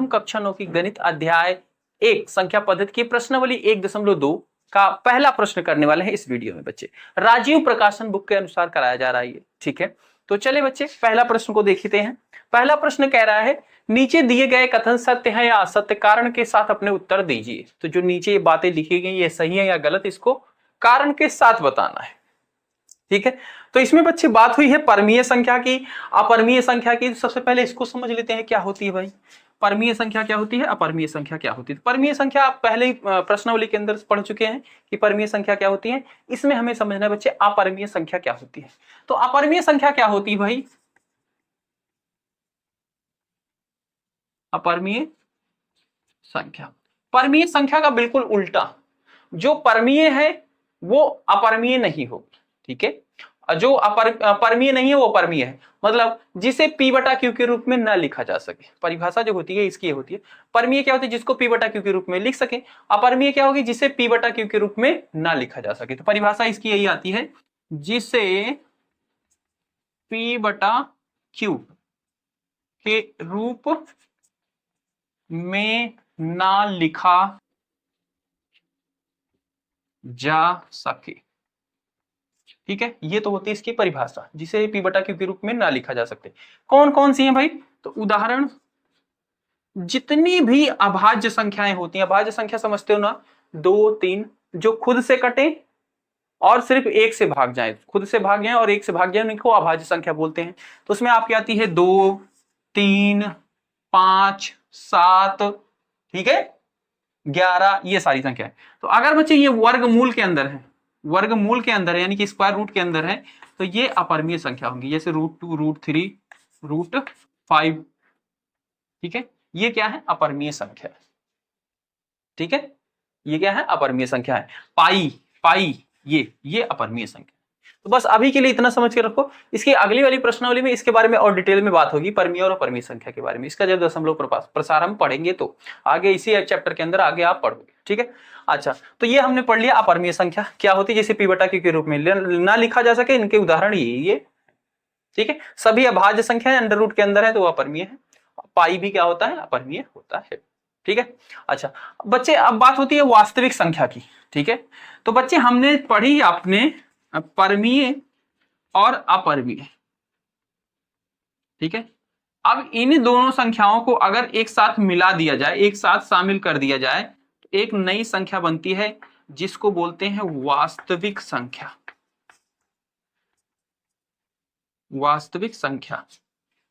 प्रथम कक्षा 9 की गणित अध्याय 1 संख्या पद्धति की प्रश्नावली 1.2 का पहला प्रश्न करने वाले हैं इस वीडियो में बच्चे। राजीव प्रकाशन बुक के अनुसार कराया जा रहा है ये, ठीक है। तो चले बच्चे पहला प्रश्न को देखते हैं। पहला प्रश्न कह रहा है नीचे दिए गए कथन सत्य है या असत्य, कारण के साथ अपने उत्तर दीजिए। तो जो नीचे ये बातें लिखी गई ये सही है या गलत, इसको कारण के साथ बताना है, ठीक है। तो इसमें बच्चे बात हुई है परमीय संख्या की, अपरमीय संख्या की। सबसे पहले इसको समझ लेते हैं क्या होती है भाई, परमीय संख्या क्या होती है, अपरमीय संख्या क्या होती है। परमीय संख्या आप पहले ही प्रश्नावली के अंदर पढ़ चुके हैं कि परमीय संख्या क्या होती है। इसमें हमें समझना है बच्चे अपरमीय संख्या क्या होती है। तो अपरमीय संख्या क्या होती है भाई, अपरमीय संख्या, परमीय संख्या का बिल्कुल उल्टा। जो परमीय है वो अपरमीय नहीं होगी, ठीक है। जो परमीय नहीं है वो परमीय है, मतलब जिसे p बटा q के रूप में न लिखा जा सके। परिभाषा जो होती है इसकी ये होती है। परमीय क्या होती है, जिसको p बटा q के रूप में लिख सके। अपरमीय क्या होगी, जिसे p बटा q के रूप में न लिखा जा सके। तो परिभाषा इसकी यही आती है, जिसे p बटा q के रूप में ना लिखा जा सके, ठीक है। ये तो होती है इसकी परिभाषा, जिसे p बटा q के रूप में ना लिखा जा सकते। कौन कौन सी हैं भाई, तो उदाहरण जितनी भी अभाज्य संख्याएं होती हैं, अभाज्य संख्या समझते हो ना, 2 3 जो खुद से कटे और सिर्फ एक से भाग जाए, खुद से भाग जाए और एक से भाग जाए, उनको अभाज्य संख्या बोलते हैं। तो उसमें आपकी आती है 2 3 5 7, ठीक है, 11, ये सारी संख्या है। तो अगर बच्चे ये वर्गमूल के अंदर है, वर्गमूल के अंदर है यानी कि स्क्वायर रूट के अंदर है, तो ये अपरमीय संख्या होंगी, जैसे √2 √3 √5, ठीक है। ये क्या है, अपरमीय संख्या है, ठीक है। ये क्या है, अपरमीय संख्या है। पाई पाई ये अपरमीय संख्या। तो बस अभी के लिए इतना समझ के रखो। इसकी अगली वाली प्रश्नावली में इसके बारे में और डिटेल में बात होगी, परमीय और अपरमीय संख्या के बारे में। इसका जब दशमलव प्रसार हम पढ़ेंगे तो आगे इसी चैप्टर के अंदर आगे आप पढ़ोगे, ठीक है। अच्छा, तो ये हमने पढ़ लिया अपरमीय संख्या क्या होती है, जिसे p बटा q के रूप में ना लिखा जा सके। इनके उदाहरण ये, ठीक है। सभी अभाज्य संख्याएं अंडर रूट के अंदर है तो वो अपरमीय है। पाई भी क्या होता है, अपरमीय होता है, ठीक है। अच्छा बच्चे, अब बात होती है वास्तविक संख्या की, ठीक है। तो बच्चे हमने पढ़ी आपने परमीय और अपरमीय, ठीक है। अब इन दोनों संख्याओं को अगर एक साथ मिला दिया जाए, एक साथ शामिल कर दिया जाए, तो एक नई संख्या बनती है जिसको बोलते हैं वास्तविक संख्या। वास्तविक संख्या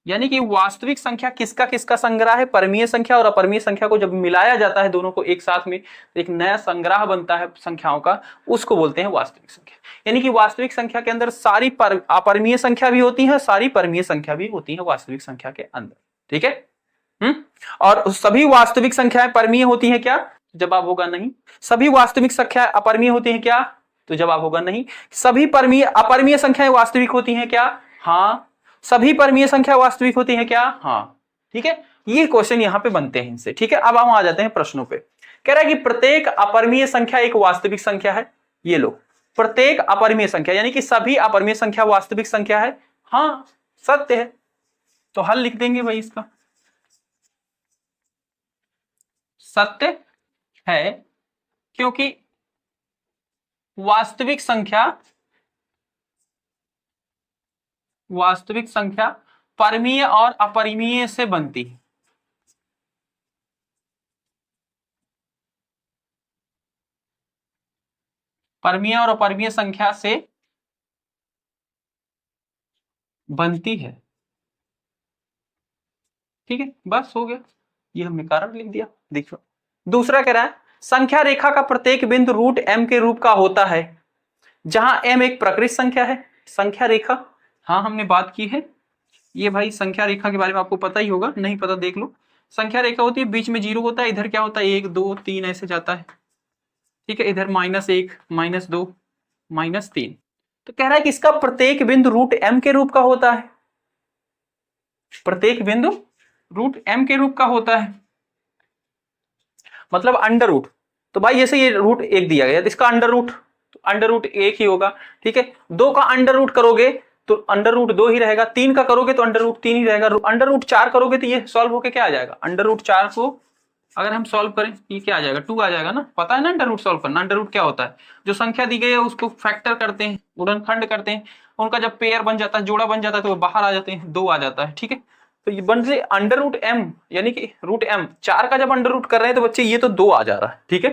यानी कि वास्तविक संख्या किसका किसका संग्रह है, परमीय संख्या और अपरमीय संख्या को जब मिलाया जाता है दोनों को एक साथ में, तो एक नया संग्रह बनता है संख्याओं का, उसको बोलते हैं वास्तविक संख्या। यानी कि वास्तविक संख्या के अंदर सारी अपरमीय संख्या भी होती है, सारी परमीय संख्या भी होती है वास्तविक संख्या के अंदर, ठीक है। और सभी वास्तविक संख्याएं परमीय होती है क्या, जवाब होगा नहीं। सभी वास्तविक संख्याएं अपरमीय होती है क्या, तो जवाब होगा नहीं। सभी अपरमीय संख्याएं वास्तविक होती है क्या, हाँ। सभी परमीय संख्या वास्तविक होती है क्या, हाँ, ठीक है। ये क्वेश्चन यहां पे बनते हैं इनसे, ठीक है। अब हम आ जाते हैं प्रश्नों पे। कह रहा है कि प्रत्येक अपरमीय संख्या एक वास्तविक संख्या है। ये लो, प्रत्येक अपरमीय संख्या यानी कि सभी अपरमीय संख्या वास्तविक संख्या है, हाँ सत्य है। तो हल लिख देंगे भाई इसका, सत्य है क्योंकि वास्तविक संख्या परमीय और अपरिमीय से बनती है। परमीय और अपरिमीय संख्या से बनती है, ठीक है। बस हो गया, ये हमने कारण लिख दिया। देखो दूसरा कह रहा है संख्या रेखा का प्रत्येक बिंदु √m के रूप का होता है, जहां m एक प्रकृत संख्या है। संख्या रेखा, हाँ हमने बात की है ये भाई, संख्या रेखा के बारे में आपको पता ही होगा, नहीं पता देख लो। संख्या रेखा होती है, बीच में 0 होता है, इधर क्या होता है 1 2 3 ऐसे जाता है, ठीक है। इधर -1 -2 -3। तो कह रहा है कि इसका प्रत्येक बिंदु √m के रूप का होता है, प्रत्येक बिंदु √m के रूप का होता है, मतलब अंडर रूट। तो भाई जैसे ये √1 दिया गया तो इसका अंडर रूट, तो अंडर रूट 1 ही होगा, ठीक है। 2 का अंडर रूट करोगे तो अंडर रूट 2 ही रहेगा, 3 का करोगे तो अंडर रूट 3 ही रहेगा, अंडर रूट 4 करोगे तो ये सॉल्व होके क्या आ जाएगा, अंडर रूट 4 को अगर हम सॉल्व करें ये क्या आ जाएगा, 2 आ जाएगा ना। पता है ना अंडर रूट सॉल्व करना, अंडर रूट क्या होता है, जो संख्या दी गई है उसको फैक्टर करते हैं, गुणनखंड करते हैं, उनका जब पेयर बन जाता है, जोड़ा बन जाता है तो वो बाहर आ जाते हैं, 2 आ जाता है, ठीक है। तो ये बन से अंडर रूट एम यानी कि रूट एम 4 का जब अंडर रूट कर रहे हैं तो बच्चे ये तो 2 आ जा रहा है, ठीक है।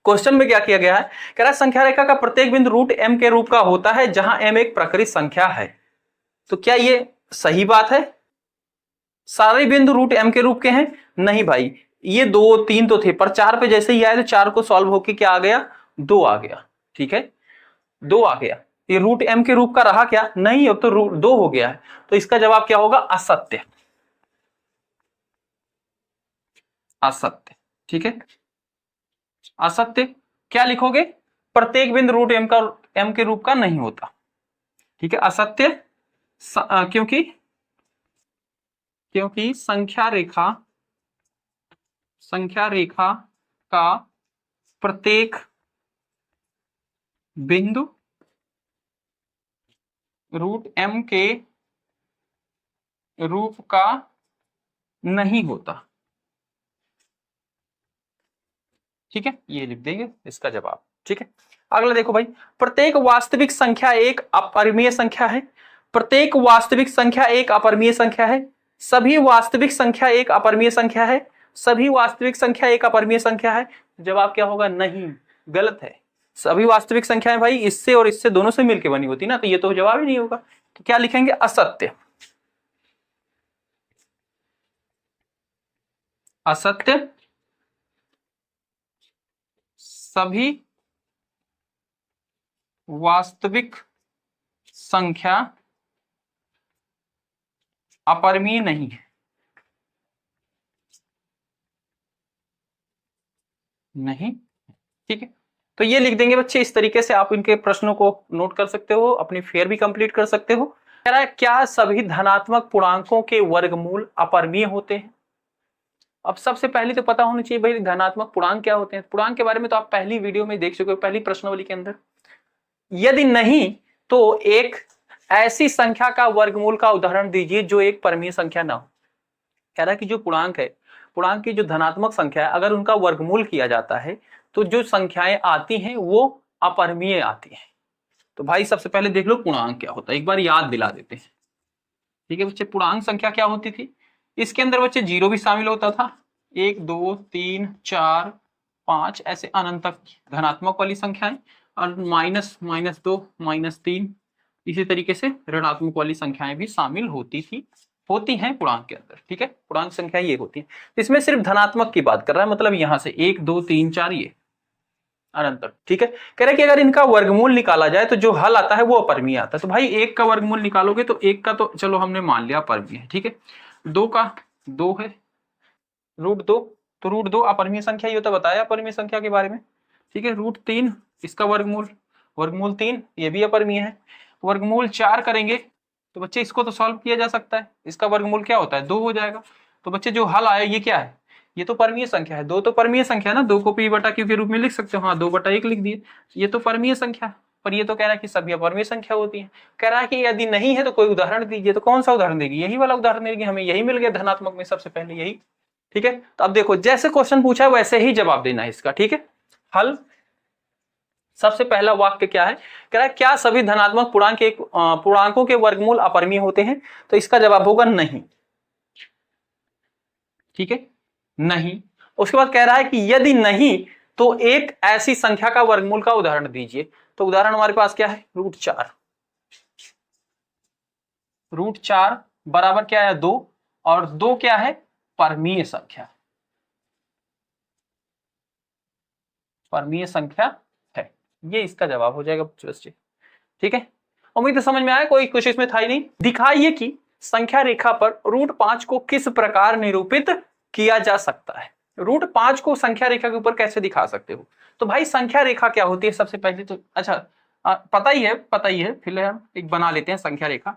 क्वेश्चन में क्या किया गया है, कह रहा है संख्या रेखा का प्रत्येक बिंदु रूट एम के रूप का होता है जहां एम एक प्रकृत संख्या है। तो क्या ये सही बात है, सारे बिंदु रूट एम के रूप के हैं? नहीं भाई, ये 2 3 तो थे, पर 4 पे जैसे ही आए तो 4 को सॉल्व होके क्या आ गया, 2 आ गया, ठीक है, 2 आ गया। ये रूट एम के रूप का रहा क्या, नहीं, अब तो रूट 2 हो गया है, तो इसका जवाब क्या होगा, असत्य, असत्य, ठीक है, असत्य। क्या लिखोगे, प्रत्येक बिंदु रूट एम के रूप का नहीं होता, ठीक है, असत्य। क्योंकि संख्या रेखा का प्रत्येक बिंदु रूट एम के रूप का नहीं होता, ठीक है, ये लिख देंगे इसका जवाब, ठीक है। अगला देखो भाई, प्रत्येक वास्तविक संख्या एक अपरिमेय संख्या है, प्रत्येक वास्तविक संख्या एक अपरिमेय संख्या है, सभी वास्तविक संख्या एक अपरिमेय संख्या है, सभी वास्तविक संख्या एक अपरिमेय संख्या है। जवाब क्या होगा, नहीं, गलत है। सभी वास्तविक संख्याएं भाई इससे और इससे दोनों से मिलकर बनी होती ना, तो ये तो जवाब ही नहीं होगा। तो क्या लिखेंगे, असत्य, असत्य। सभी वास्तविक संख्या अपरिमेय नहीं है, नहीं, ठीक है। तो ये लिख देंगे बच्चे, इस तरीके से आप इनके प्रश्नों को नोट कर सकते हो, अपनी फेयर भी कंप्लीट कर सकते हो। कह रहा है क्या सभी धनात्मक पूर्णांकों के वर्गमूल अपरिमेय होते हैं। अब सबसे पहले तो पता होना चाहिए भाई धनात्मक पूर्णांक क्या होते हैं। पूर्णांक के बारे में तो आप पहली वीडियो में देख चुके हो, पहली प्रश्नावली के अंदर। यदि नहीं तो एक ऐसी संख्या का वर्गमूल का उदाहरण दीजिए जो एक परिमेय संख्या ना हो। कह रहा है कि जो पूर्णांक है, पूर्णांक की जो धनात्मक संख्या है, अगर उनका वर्गमूल किया जाता है तो जो संख्याएं आती हैं वो अपरिमेय आती हैं। तो भाई सबसे पहले देख लो पूर्णांक क्या होता है, एक बार याद दिला देते हैं, ठीक है बच्चे। पूर्णांक संख्या क्या होती थी, इसके अंदर बच्चे जीरो भी शामिल होता था, 1 2 3 4 5 ऐसे अनंत तक धनात्मक वाली संख्याएं, और माइनस -2 -3 इसी तरीके से ऋणात्मक वाली संख्याएं भी शामिल होती हैं पूर्णांक के अंदर, ठीक है। पूर्णांक संख्या ये होती है, इसमें सिर्फ धनात्मक की बात कर रहा है, मतलब यहां से 1 2 3 4 ये अनंत तक, ठीक है। कह रहे कि अगर इनका वर्गमूल निकाला जाए तो जो हल आता है वो अपरिमेय आता है। तो भाई 1 का वर्गमूल निकालोगे तो 1 का तो चलो हमने मान लिया अपरिमेय है, ठीक है। 2 का 2 है, √2, तो √2 अपरिमेय संख्या, ये तो बताया अपरिमेय संख्या के बारे में, ठीक है। √3 इसका वर्गमूल 3 ये भी अपरिमेय है। वर्गमूल 4 करेंगे तो बच्चे इसको तो सॉल्व किया जा सकता है, इसका वर्गमूल क्या होता है, 2 हो जाएगा। तो बच्चे जो हल आया ये क्या है, ये तो परमीय संख्या है, 2 तो परमीय संख्या है ना, 2 को p/q के रूप में लिख सकते हो, हाँ 2/1 लिख दिए, ये तो परमीय संख्या है। पर ये तो कह रहा है कि सभी अपरिमेय संख्या होती है। कह रहा है कि यदि नहीं है तो कोई उदाहरण दीजिए, तो कौन सा उदाहरण देगी, यही वाला उदाहरण देगी, हमें यही मिल गया धनात्मक में सबसे पहले यही, ठीक है। तो अब देखो जैसे क्वेश्चन पूछा है वैसे ही जवाब देना है इसका, ठीक है। हल, सबसे पहला वाक्य क्या है, कह रहा है क्या सभी धनात्मक पूर्णांकों के वर्गमूल अपरिमेय होते हैं, तो इसका जवाब होगा नहीं, ठीक है, नहीं। उसके बाद कह रहा है कि यदि नहीं तो एक ऐसी संख्या का वर्गमूल का उदाहरण दीजिए। तो उदाहरण हमारे पास क्या है, √4, √4 बराबर क्या है 2, और 2 क्या है, परमीय संख्या, परमीय संख्या है, ये इसका जवाब हो जाएगा बच्चे, ठीक है। उम्मीद है समझ में आया, कोई कुछ इसमें था ही नहीं। दिखाइए कि संख्या रेखा पर √5 को किस प्रकार निरूपित किया जा सकता है। √5 को संख्या रेखा के ऊपर कैसे दिखा सकते हो। तो भाई संख्या रेखा क्या होती है, सबसे पहले तो अच्छा पता ही है, फिलहाल एक बना लेते हैं संख्या रेखा,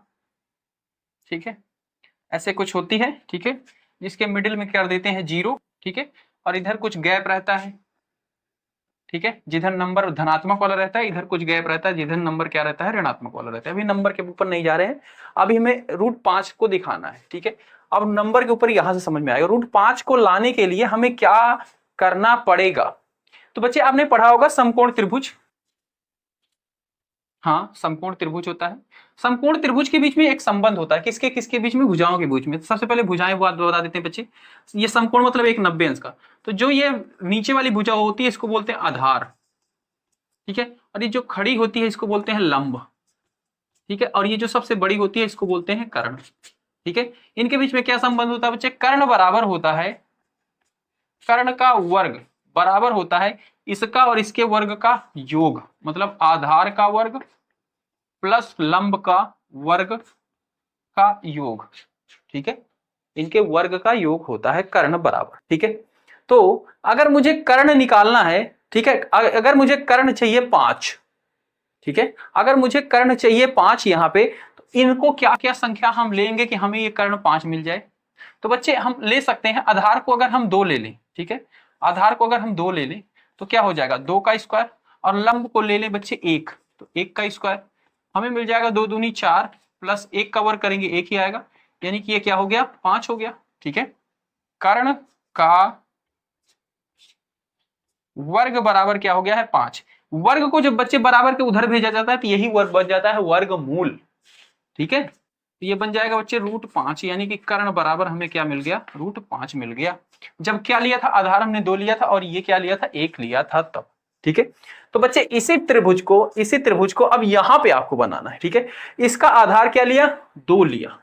ठीक है। ऐसे कुछ होती है, ठीक है, जिसके मिडिल में कर देते हैं 0, ठीक है, और इधर कुछ गैप रहता है, ठीक है, जिधर नंबर धनात्मक वाला रहता है इधर कुछ गैप रहता है, जिधर नंबर क्या रहता है ऋणात्मक वाला रहता है। अभी नंबर के ऊपर नहीं जा रहे हैं, अभी हमें √5 को दिखाना है। ठीक है, अब नंबर के ऊपर यहां से समझ में आएगा √5 को लाने के लिए हमें क्या करना पड़ेगा। तो बच्चे आपने पढ़ा होगा समकोण त्रिभुज, हाँ समकोण त्रिभुज होता है। समकोण त्रिभुज के बीच में एक संबंध होता है, किसके किसके बीच में, भुजाओं के बीच में। सबसे पहले भुजाएं बता देते हैं बच्चे। ये समकोण मतलब एक 90 अंश का, तो जो ये नीचे वाली भुजा होती है इसको बोलते हैं आधार। ठीक है, और ये जो खड़ी होती है इसको बोलते हैं लंब। ठीक है, और ये जो सबसे बड़ी होती है इसको बोलते हैं कर्ण। ठीक है, इनके बीच में क्या संबंध होता है बच्चे, कर्ण बराबर होता है, कर्ण का वर्ग बराबर होता है इसका और इसके वर्ग का योग, मतलब आधार का वर्ग प्लस लंब का वर्ग का योग। ठीक है, इनके वर्ग का योग होता है कर्ण बराबर। ठीक है, तो अगर मुझे कर्ण निकालना है, ठीक है, अगर मुझे कर्ण चाहिए 5, ठीक है, अगर मुझे कर्ण चाहिए 5 यहाँ पे, तो इनको क्या क्या संख्या हम लेंगे कि हमें ये कर्ण 5 मिल जाए। तो बच्चे हम ले सकते हैं आधार को अगर हम 2 ले लें, ठीक है, आधार को अगर हम 2 ले लें तो क्या हो जाएगा 2 का स्क्वायर, और लंब को ले लें बच्चे 1, तो 1 का स्क्वायर, हमें मिल जाएगा 2 दूनी 4 प्लस 1 का वर्ग करेंगे 1 ही आएगा, यानी कि ये क्या हो गया 5 हो गया। ठीक है, कर्ण का वर्ग बराबर क्या हो गया है 5। वर्ग को जब बच्चे बराबर के उधर भेजा जाता है तो यही वर्ग बन जाता है वर्गमूल। ठीक है, तो ये बन जाएगा बच्चे √5, यानी कि कर्ण बराबर हमें क्या मिल गया √5 मिल गया। जब क्या लिया था आधार हमने 2 लिया था और ये क्या लिया था 1 लिया था तब। ठीक है, तो बच्चे इसी त्रिभुज को अब यहां पे आपको बनाना है। ठीक है, इसका आधार क्या लिया 2 लिया,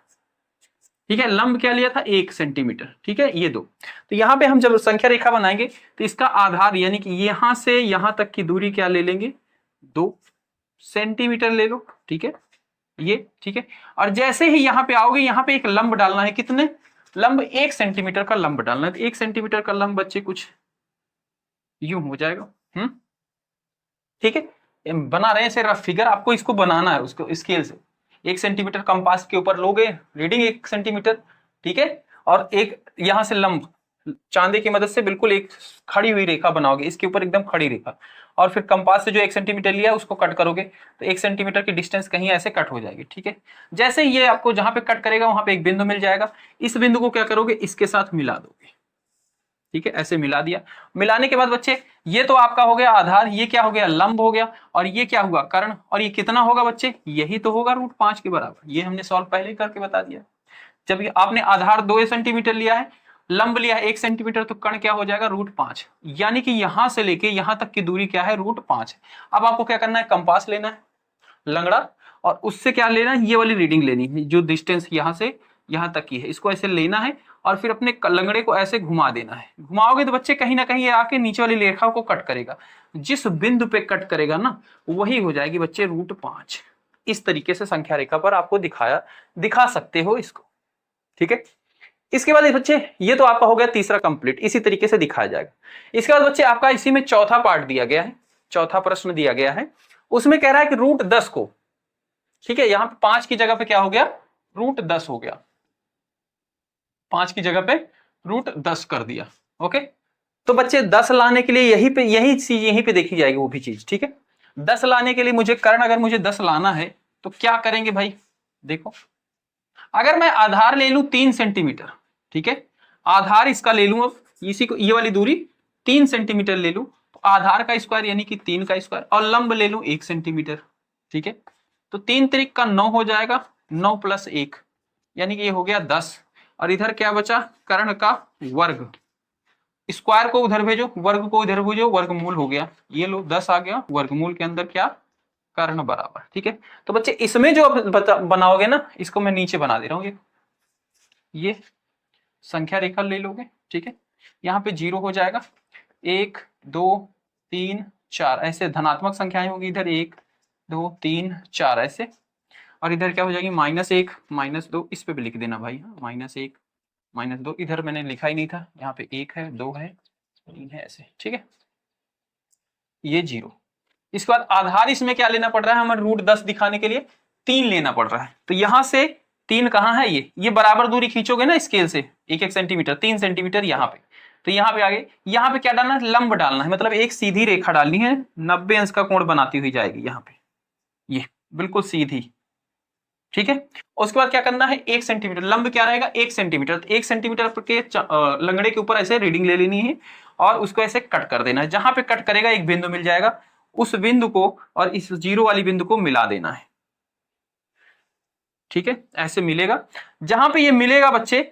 ठीक है, लंब क्या लिया था 1 सेंटीमीटर। ठीक है, ये 2, तो यहां पे हम जब संख्या रेखा बनाएंगे तो इसका आधार यानी कि यहां से यहां तक की दूरी क्या ले लेंगे 2 सेंटीमीटर ले लो। ठीक है, ये ठीक है, और जैसे ही यहां पे आओगे यहां पे एक लंब डालना है, कितने लंब 1 सेंटीमीटर का लंब डालना है। तो 1 सेंटीमीटर का लंब बच्चे कुछ यूं हो जाएगा। ठीक है, बना रहे हैं सिर्फ फिगर, आपको इसको बनाना है उसको स्केल से। 1 सेंटीमीटर कंपास के ऊपर लोगे रीडिंग 1 सेंटीमीटर, ठीक है, और एक यहां से लंब चांदे की मदद से बिल्कुल एक खड़ी हुई रेखा बनाओगे, इसके ऊपर एकदम खड़ी रेखा, और फिर कंपास से जो 1 सेंटीमीटर लिया उसको कट करोगे तो 1 सेंटीमीटर की डिस्टेंस कहीं ऐसे कट हो जाएगी। ठीक है, जैसे ये आपको जहां पे कट करेगा वहां पे एक बिंदु मिल जाएगा, इस बिंदु को क्या करोगे इसके साथ मिला दोगे। ठीक है, ऐसे मिला दिया, मिलाने के बाद बच्चे ये तो आपका हो गया आधार, ये क्या हो गया लंब हो गया, और ये क्या हुआ कर्ण, और ये कितना होगा बच्चे यही तो होगा √5 के बराबर। ये हमने सॉल्व पहले ही करके बता दिया। जब आपने आधार 2 सेंटीमीटर लिया है, लंब लिया है 1 सेंटीमीटर, तो कर्ण क्या हो जाएगा √5, यानी कि यहां से लेके यहां तक की दूरी क्या है √5। अब आपको क्या करना है कंपास लेना है लंगड़ा, और उससे क्या लेना है ये वाली रीडिंग लेनी है, जो डिस्टेंस यहां से यहां तक की है इसको ऐसे लेना है, और फिर अपने लंगड़े को ऐसे घुमा देना है। घुमाओगे तो बच्चे कहीं ना कहीं ये आके नीचे वाली रेखा को कट करेगा, जिस बिंदु पे कट करेगा ना वही हो जाएगी बच्चे √5। इस तरीके से संख्या रेखा पर आपको दिखा सकते हो इसको। ठीक है, इसके बाद बच्चे ये तो आपका हो गया तीसरा कंप्लीट, इसी तरीके से दिखाया जाएगा। इसके बाद बच्चे आपका इसी में चौथा पार्ट दिया गया है, चौथा प्रश्न दिया गया है, उसमें कह रहा है कि √10 को, ठीक है, यहां पे 5 की जगह पे क्या हो गया √10 हो गया, 5 की जगह पे √10 कर दिया। ओके, तो बच्चे 10 लाने के लिए यही चीज यहीं पे देखी जाएगी वो भी चीज। ठीक है, 10 लाने के लिए मुझे कर्ण अगर मुझे 10 लाना है तो क्या करेंगे भाई, देखो अगर मैं आधार ले लूं 3 सेंटीमीटर, ठीक है, आधार इसका ले लूं, अब इसी को ये वाली दूरी 3 सेंटीमीटर ले लूं, तो आधार का स्क्वायर यानी कि 3 का स्क्वायर, और लंब ले लूं 1 सेंटीमीटर। ठीक है, तो 3 त्रिक का 9 हो जाएगा, 9 + 1 यानी कि ये हो गया 10, और इधर क्या बचा कर्ण का वर्ग, स्क्वायर को उधर भेजो वर्ग को इधर भेजो, वर्गमूल हो गया, ये लो 10 आ गया, वर्गमूल के अंदर क्या कर्ण बराबर। ठीक है, तो बच्चे इसमें जो बनाओगे ना इसको मैं नीचे बना दे रहा हूं, ये संख्या रेखा ले लोगे। ठीक है, यहाँ पे 0 हो जाएगा, 1 2 3 4 ऐसे धनात्मक संख्याएं होगी, इधर 1 2 3 4 ऐसे, और इधर क्या हो जाएगी -1 -2, इस पे भी लिख देना भाई, -1 -2, इधर मैंने लिखा ही नहीं था, यहाँ पे 1 है 2 है 3 है ऐसे। ठीक है, ये 0। इसके बाद आधार इसमें क्या लेना पड़ रहा है हमें √10 दिखाने के लिए 3 लेना पड़ रहा है, तो यहां से 3 कहां है, ये बराबर दूरी खींचोगे ना स्केल से 1 1 सेंटीमीटर, 3 सेंटीमीटर यहाँ पे, तो यहाँ पे आगे, यहाँ पे क्या डालना है, लंब डालना है, मतलब एक सीधी रेखा डालनी है 90 अंश का कोण बनाती हुई जाएगी यहाँ पे, ये बिल्कुल सीधी। ठीक है, उसके बाद क्या करना है, 1 सेंटीमीटर, लंब क्या रहेगा 1 सेंटीमीटर, तो 1 सेंटीमीटर के लंगड़े के ऊपर ऐसे रीडिंग ले लेनी है और उसको ऐसे कट कर देना है। जहां पे कट करेगा एक बिंदु मिल जाएगा, उस बिंदु को और इस जीरो वाली बिंदु को मिला देना है। ठीक है, ऐसे मिलेगा। जहां पे ये मिलेगा बच्चे,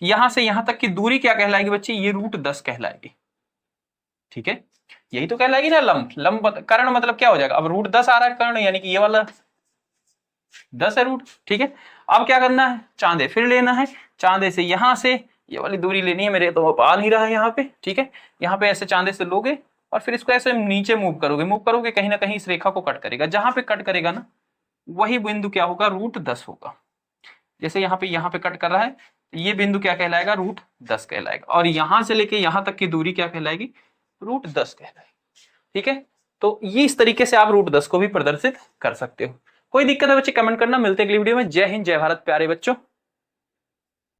यहां से यहां तक की दूरी क्या कहलाएगी बच्चे, ये √10 कहलाएगी। ठीक है, यही तो कहलाएगी ना लंब। लंब कर्ण मतलब क्या हो जाएगा, अब √10 आ रहा है कर्ण, यानी कि ये वाला 10 है रूट। ठीक है, अब क्या करना है, चांदे फिर लेना है, चांदे से यहां से ये वाली दूरी लेनी है, मेरे तो आ नहीं रहा है यहाँ पे। ठीक है, यहाँ पे ऐसे चांदे से लोगे और फिर इसको ऐसे नीचे मूव करोगे, कहीं ना कहीं इस रेखा को कट करेगा, जहां पे कट करेगा ना वही बिंदु क्या होगा, √10 होगा। जैसे यहाँ पे कट कर रहा है, ये बिंदु क्या कहलाएगा, √10 कहलाएगा, और यहां से लेके यहां तक की दूरी क्या कहलाएगी, √10 कहलाएगी। ठीक है, तो ये इस तरीके से आप √10 को भी प्रदर्शित कर सकते हो। कोई दिक्कत है बच्चे कमेंट करना, मिलते हैं अगली वीडियो में। जय हिंद, जय भारत प्यारे बच्चों।